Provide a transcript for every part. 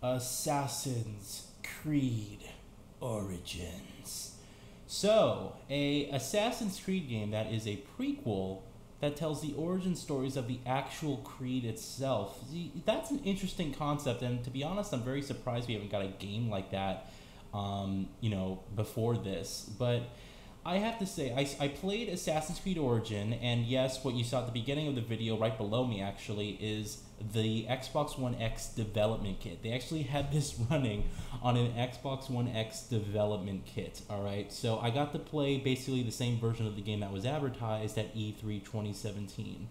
Assassin's Creed Origins. So, a Assassin's Creed game that is a prequel that tells the origin stories of the actual Creed itself. See, that's an interesting concept, and to be honest, I'm very surprised we haven't got a game like that, before this. But I have to say, I played Assassin's Creed Origin, and yes, what you saw at the beginning of the video, right below me actually, is the Xbox One X development kit. They actually had this running on an Xbox One X development kit, alright? So I got to play basically the same version of the game that was advertised at E3 2017.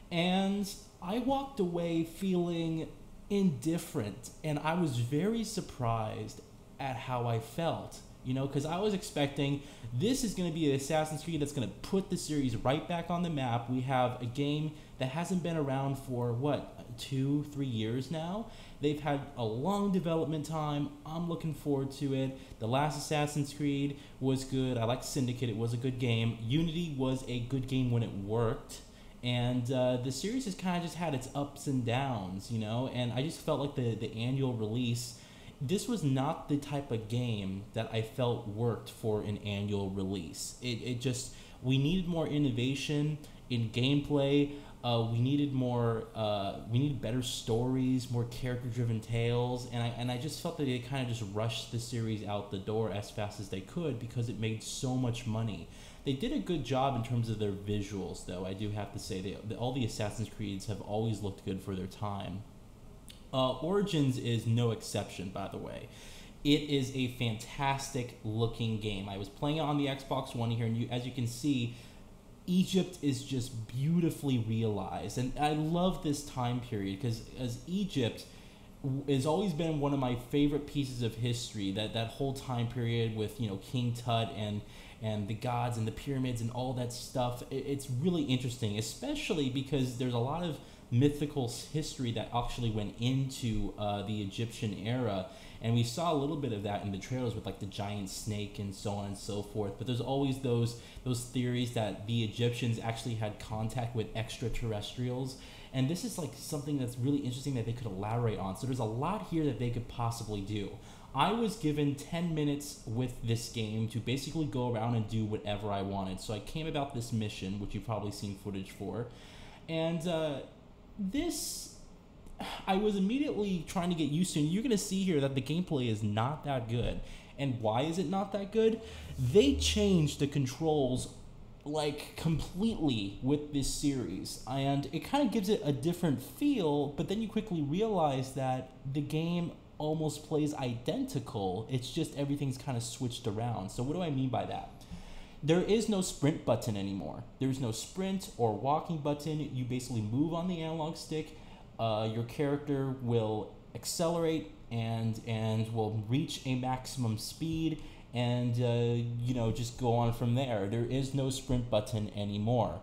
And I walked away feeling indifferent, and I was very surprised at how I felt. Because I was expecting this is going to be an Assassin's Creed that's going to put the series right back on the map. We have a game that hasn't been around for, 2-3 years now. They've had a long development time. I'm looking forward to it. The last Assassin's Creed was good. I like Syndicate. It was a good game. Unity was a good game when it worked. And the series has kind of just had its ups and downs, and I just felt like the annual release, this was not the type of game that I felt worked for an annual release. It just, we needed more innovation in gameplay. We needed better stories, more character-driven tales, and I just felt that they kind of just rushed the series out the door as fast as they could because it made so much money. They did a good job in terms of their visuals, though. I do have to say, all the Assassin's Creeds have always looked good for their time. Origins is no exception, by the way. It is a fantastic looking game. I was playing it on the Xbox One here, and as you can see, Egypt is just beautifully realized. And I love this time period because as Egypt has always been one of my favorite pieces of history, that whole time period with King Tut and the gods and the pyramids and all that stuff. It's really interesting, especially because there's a lot of mythical history that actually went into the Egyptian era, and we saw a little bit of that in the trailers with like the giant snake and so on and so forth. But there's always those theories that the Egyptians actually had contact with extraterrestrials, and this is like something that's really interesting that they could elaborate on. So there's a lot here that they could possibly do. I was given 10 minutes with this game to basically go around and do whatever I wanted. So I came about this mission, which you've probably seen footage for, and this, I was immediately trying to get used to, and you're going to see here that the gameplay is not that good. And why is it not that good? They changed the controls like completely with this series, and it kind of gives it a different feel, but then you quickly realize that the game almost plays identical. It's just everything's kind of switched around. So what do I mean by that? There is no sprint button anymore. There's no sprint or walking button. You basically move on the analog stick. Your character will accelerate and will reach a maximum speed, and just go on from there. There is no sprint button anymore.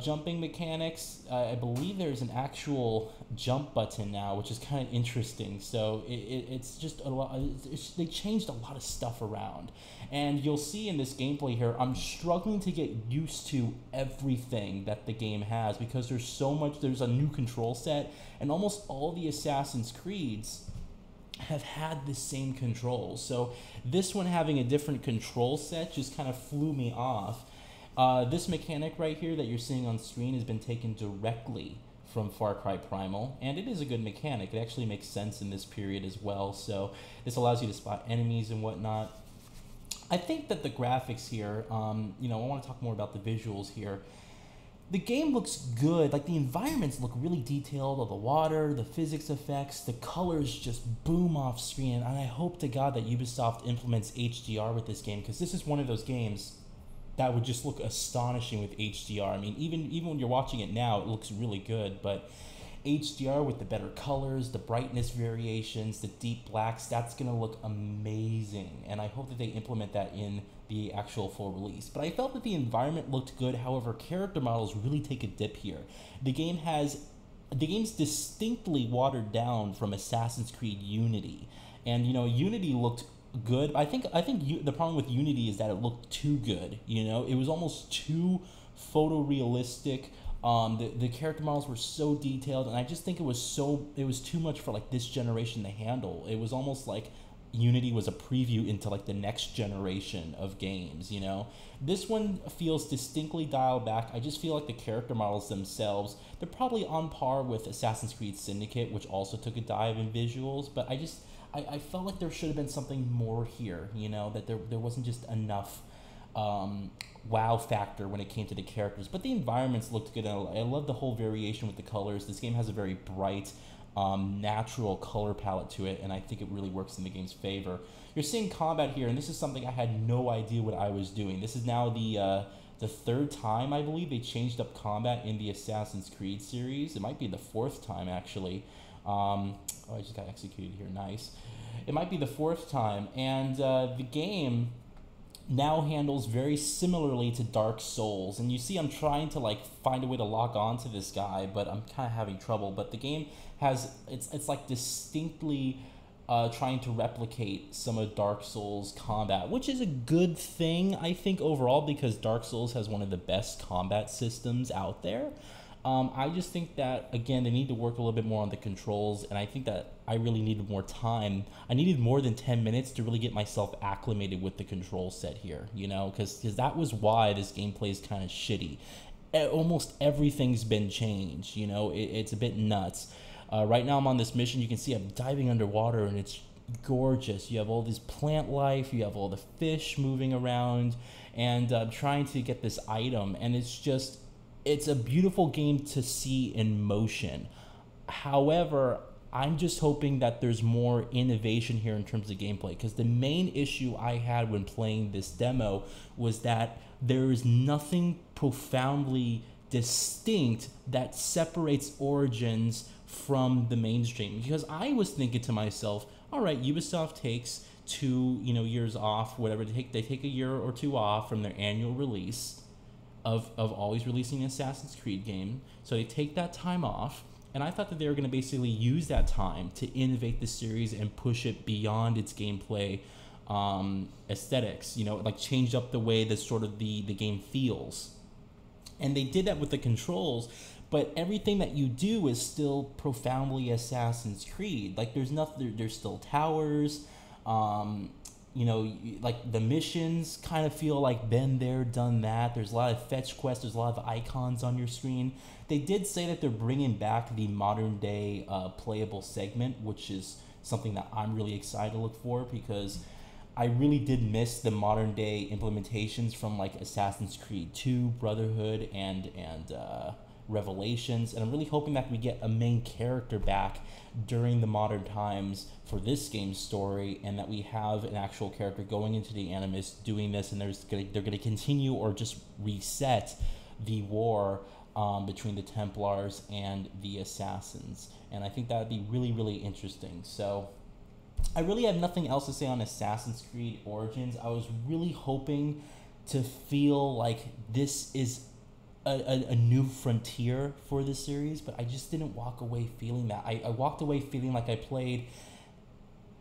Jumping mechanics, I believe there's an actual jump button now, which is kind of interesting. So it's just a lot. They changed a lot of stuff around, and you'll see in this gameplay here, I'm struggling to get used to everything that the game has because there's so much. There's a new control set, and almost all the Assassin's Creeds have had the same controls. So this one having a different control set just kind of flew me off. This mechanic right here that you're seeing on screen has been taken directly from Far Cry Primal, and it is a good mechanic. It actually makes sense in this period as well, so this allows you to spot enemies and whatnot. I think that the graphics here, I want to talk more about the visuals here. The game looks good. Like, the environments look really detailed, all the water, the physics effects, the colors just boom off screen, and I hope to God that Ubisoft implements HDR with this game, because this is one of those games that would just look astonishing with HDR. I mean, even when you're watching it now, it looks really good, but HDR with the better colors, the brightness variations, the deep blacks, that's gonna look amazing, and I hope that they implement that in the actual full release. But I felt that the environment looked good. However, character models really take a dip here. The game's distinctly watered down from Assassin's Creed Unity, and Unity looked good. I think the problem with Unity is that it looked too good. It was almost too photorealistic. The character models were so detailed, and I just think it was too much for like this generation to handle. It was almost like Unity was a preview into like the next generation of games, you know. This one feels distinctly dialed back. I just feel like the character models themselves, they're probably on par with Assassin's Creed Syndicate, which also took a dive in visuals, but I felt like there should have been something more here, you know, that there wasn't just enough wow factor when it came to the characters. But the environments looked good. I love the whole variation with the colors. This game has a very bright, natural color palette to it, and I think it really works in the game's favor. You're seeing combat here, and this is something I had no idea what I was doing. This is now the third time, I believe, they changed up combat in the Assassin's Creed series. It might be the fourth time, actually. Oh, I just got executed here. Nice. It might be the fourth time, and the game now handles very similarly to Dark Souls. And you see I'm trying to like find a way to lock on to this guy, but I'm kind of having trouble. But the game has, it's like distinctly trying to replicate some of Dark Souls combat, which is a good thing, I think, overall, because Dark Souls has one of the best combat systems out there. I just think that, again, they need to work a little bit more on the controls, and I think that I really needed more time. I needed more than 10 minutes to really get myself acclimated with the control set here, you know, because that was why this gameplay is kind of shitty. Almost everything's been changed, you know, it's a bit nuts. Right now I'm on this mission. You can see I'm diving underwater, and it's gorgeous. You have all this plant life, you have all the fish moving around, and I'm trying to get this item, and it's a beautiful game to see in motion. However, I'm just hoping that there's more innovation here in terms of gameplay, because the main issue I had when playing this demo was that there is nothing profoundly distinct that separates Origins from the mainstream. Because I was thinking to myself, all right, Ubisoft takes 2 years off, whatever, they take a year or 2 off from their annual release of always releasing an Assassin's Creed game. So they take that time off, and I thought that they were going to basically use that time to innovate the series and push it beyond its gameplay aesthetics, you know, like change up the way that sort of the game feels. And they did that with the controls, but everything that you do is still profoundly Assassin's Creed. Like there's still towers, you know, like the missions kind of feel like been there, done that. There's a lot of fetch quests. There's a lot of icons on your screen. They did say that they're bringing back the modern day playable segment, which is something that I'm really excited to look for, because I really did miss the modern day implementations from like Assassin's Creed 2, Brotherhood, and Revelations, and I'm really hoping that we get a main character back during the modern times for this game's story, and that we have an actual character going into the Animus doing this, and they're gonna continue or just reset the war between the Templars and the Assassins, and I think that would be really, really interesting. So I really have nothing else to say on Assassin's Creed Origins. I was really hoping to feel like this is a new frontier for this series, but I just didn't walk away feeling that. I walked away feeling like I played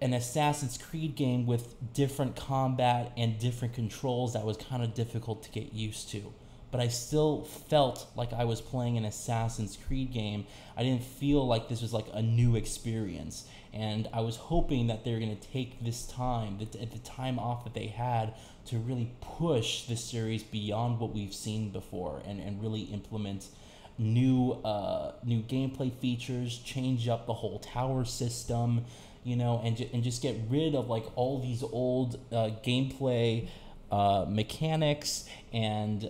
an Assassin's Creed game with different combat and different controls that was kind of difficult to get used to. But I still felt like I was playing an Assassin's Creed game. I didn't feel like this was like a new experience. And I was hoping that they're going to take this time, the time off that they had, to really push this series beyond what we've seen before, and really implement new gameplay features, change up the whole tower system, you know, and just get rid of like all these old gameplay mechanics, and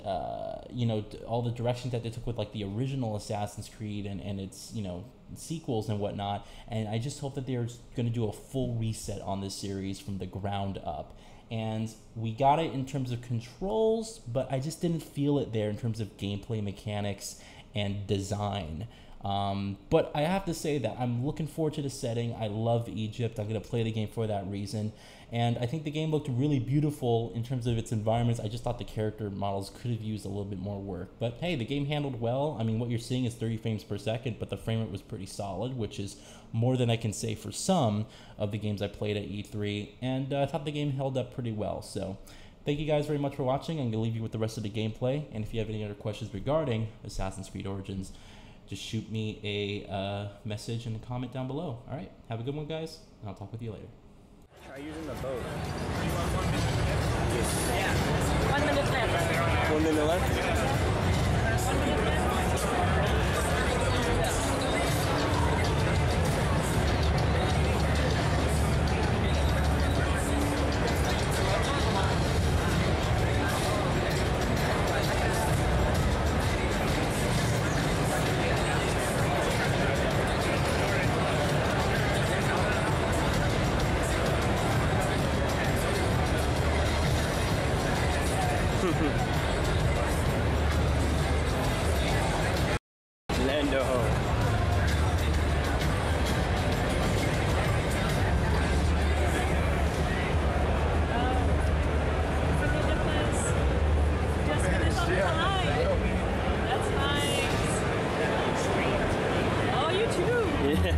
you know, all the directions that they took with like the original Assassin's Creed and its, you know, sequels and whatnot. And I just hope that they're going to do a full reset on this series from the ground up. And we got it in terms of controls, but I just didn't feel it there in terms of gameplay mechanics and design. But I have to say that I'm looking forward to the setting. I love Egypt. I'm going to play the game for that reason. And I think the game looked really beautiful in terms of its environments. I just thought the character models could have used a little bit more work. But hey, the game handled well. I mean, what you're seeing is 30 frames per second, but the frame rate was pretty solid, which is more than I can say for some of the games I played at E3. And I thought the game held up pretty well. So Thank you guys very much for watching. I'm going to leave you with the rest of the gameplay. And if you have any other questions regarding Assassin's Creed Origins, just shoot me a message and a comment down below. All right, have a good one, guys, and I'll talk with you later. Try using the boat. Yeah. 1 minute left. 1 minute left? 1 minute left. Lando. Just finish on time. That's nice. Oh, you too. Yeah.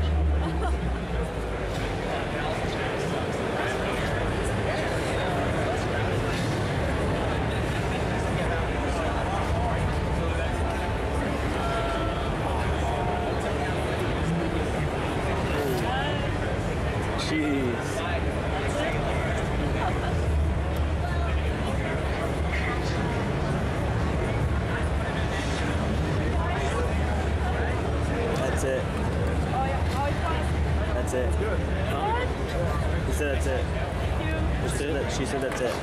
Jeez. That's it. That's it. He said that's it. She said that's it.